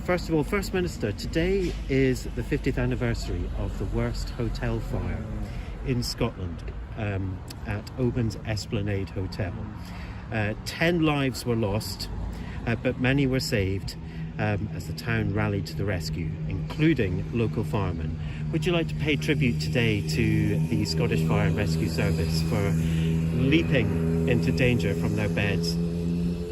First of all, First Minister, today is the 50th anniversary of the worst hotel fire in Scotland at Oban Esplanade Hotel. 10 lives were lost, but many were saved as the town rallied to the rescue, including local firemen. Would you like to pay tribute today to the Scottish Fire and Rescue Service for leaping into danger from their beds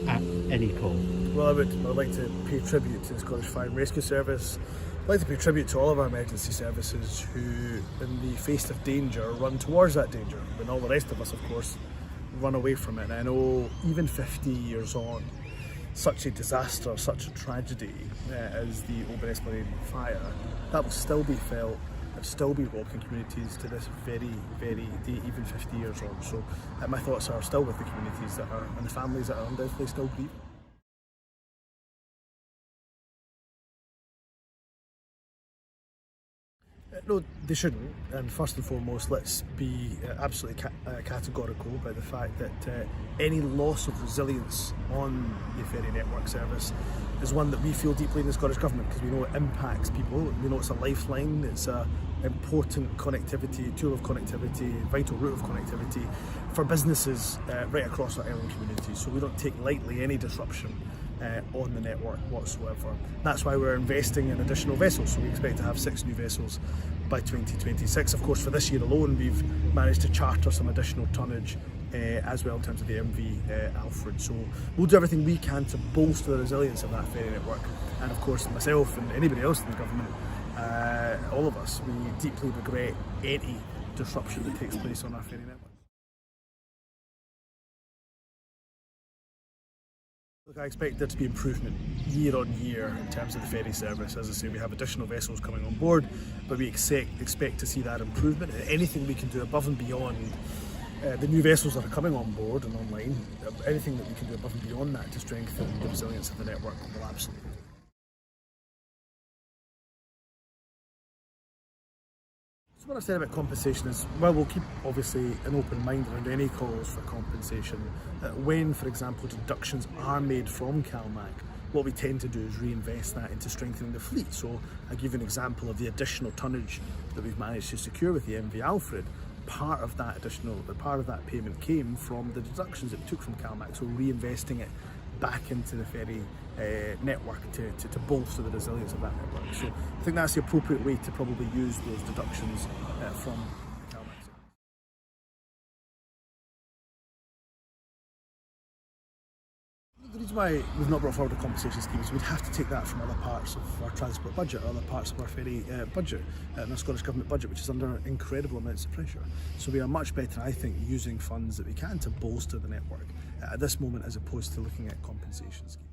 at any call? Well, I'd like to pay tribute to the Scottish Fire and Rescue Service. I'd like to pay tribute to all of our emergency services who, in the face of danger, run towards that danger, when all the rest of us, of course, run away from it. And I know, even 50 years on, such a disaster, such a tragedy as the Oban Esplanade fire, that will still be felt and still be rocking communities to this very, very day, even 50 years on. So my thoughts are still with the communities that are, and the families that are undoubtedly still grieving. No, they shouldn't, and first and foremost, let's be absolutely categorical about the fact that any loss of resilience on the ferry network service is one that we feel deeply in the Scottish Government, because we know it impacts people, we know it's a lifeline, it's an important connectivity, tool of connectivity, vital route of connectivity for businesses right across our island communities. So we don't take lightly any disruption on the network whatsoever. That's why we're investing in additional vessels, so we expect to have 6 new vessels by 2026. Of course, for this year alone, we've managed to charter some additional tonnage as well in terms of the MV Alfred. So we'll do everything we can to bolster the resilience of that ferry network. And of course, myself and anybody else in the government, all of us, we deeply regret any disruption that takes place on our ferry network. Look, I expect there to be improvement year on year in terms of the ferry service. As I say, we have additional vessels coming on board, but we expect to see that improvement. Anything we can do above and beyond the new vessels that are coming on board and online, anything that we can do above and beyond that to strengthen the resilience of the network, will absolutely do. What I've said about compensation is, well, we'll keep obviously an open mind around any calls for compensation. When, for example, deductions are made from CalMac, what we tend to do is reinvest that into strengthening the fleet. So I'll give you an example of the additional tonnage that we've managed to secure with the MV Alfred. Part of that payment came from the deductions it took from CalMac, so reinvesting it back into the ferry network to bolster the resilience of that network. So I think that's the appropriate way to probably use those deductions from CalMac. The reason why we've not brought forward a compensation scheme is we'd have to take that from other parts of our transport budget, or other parts of our ferry budget, and our Scottish Government budget, which is under incredible amounts of pressure. So we are much better, I think, using funds that we can to bolster the network at this moment, as opposed to looking at compensation schemes.